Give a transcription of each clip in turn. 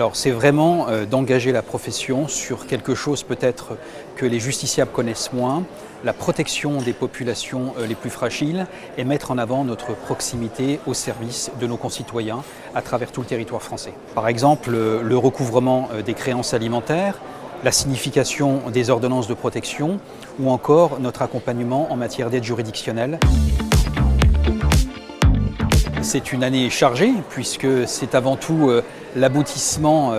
Alors c'est vraiment d'engager la profession sur quelque chose peut-être que les justiciables connaissent moins, la protection des populations les plus fragiles et mettre en avant notre proximité au service de nos concitoyens à travers tout le territoire français. Par exemple, le recouvrement des créances alimentaires, la signification des ordonnances de protection ou encore notre accompagnement en matière d'aide juridictionnelle. C'est une année chargée puisque c'est avant tout l'aboutissement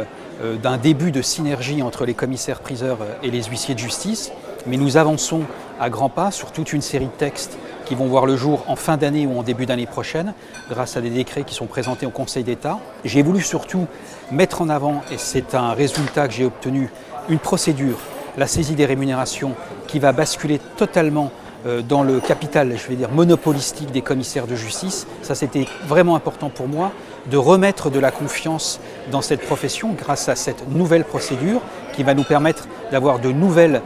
d'un début de synergie entre les commissaires-priseurs et les huissiers de justice. Mais nous avançons à grands pas sur toute une série de textes qui vont voir le jour en fin d'année ou en début d'année prochaine grâce à des décrets qui sont présentés au Conseil d'État. J'ai voulu surtout mettre en avant, et c'est un résultat que j'ai obtenu, une procédure, la saisie des rémunérations, qui va basculer totalement dans le capital, je vais dire, monopolistique des commissaires de justice. Ça, c'était vraiment important pour moi, de remettre de la confiance dans cette profession grâce à cette nouvelle procédure qui va nous permettre d'avoir de nouvelles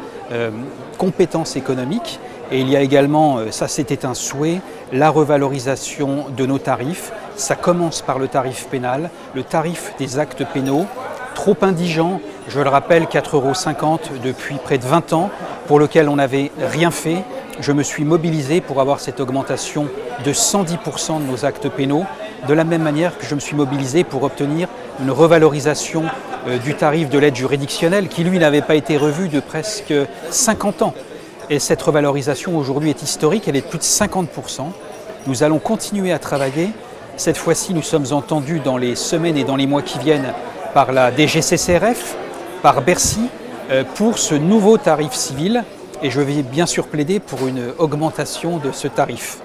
compétences économiques. Et il y a également, ça c'était un souhait, la revalorisation de nos tarifs. Ça commence par le tarif pénal, le tarif des actes pénaux, trop indigent, je le rappelle, 4,50 € depuis près de 20 ans, pour lequel on n'avait rien fait. Je me suis mobilisé pour avoir cette augmentation de 110% de nos actes pénaux, de la même manière que je me suis mobilisé pour obtenir une revalorisation du tarif de l'aide juridictionnelle qui, lui, n'avait pas été revu de presque 50 ans. Et cette revalorisation aujourd'hui est historique, elle est de plus de 50%. Nous allons continuer à travailler. Cette fois-ci, nous sommes entendus dans les semaines et dans les mois qui viennent par la DGCCRF, par Bercy, pour ce nouveau tarif civil. Et je vais bien sûr plaider pour une augmentation de ce tarif.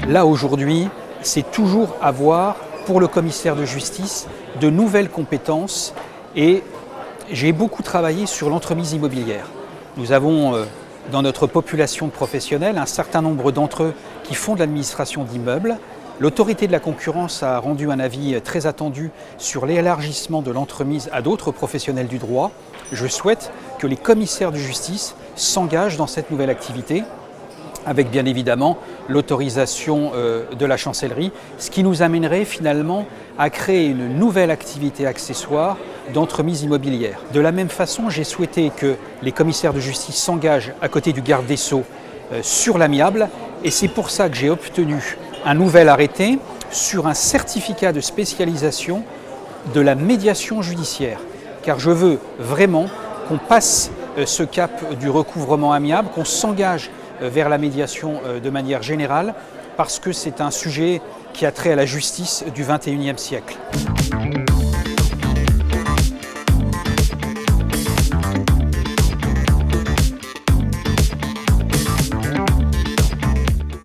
Là, aujourd'hui, c'est toujours avoir, pour le commissaire de justice, de nouvelles compétences. Et j'ai beaucoup travaillé sur l'entremise immobilière. Nous avons, dans notre population de professionnels, un certain nombre d'entre eux qui font de l'administration d'immeubles. L'autorité de la concurrence a rendu un avis très attendu sur l'élargissement de l'entremise à d'autres professionnels du droit. Je souhaite que les commissaires de justice s'engagent dans cette nouvelle activité, avec bien évidemment l'autorisation de la chancellerie, ce qui nous amènerait finalement à créer une nouvelle activité accessoire d'entremise immobilière. De la même façon, j'ai souhaité que les commissaires de justice s'engagent à côté du garde des Sceaux sur l'amiable, et c'est pour ça que j'ai obtenu un nouvel arrêté sur un certificat de spécialisation de la médiation judiciaire. Car je veux vraiment qu'on passe ce cap du recouvrement amiable, qu'on s'engage vers la médiation de manière générale, parce que c'est un sujet qui a trait à la justice du XXIe siècle.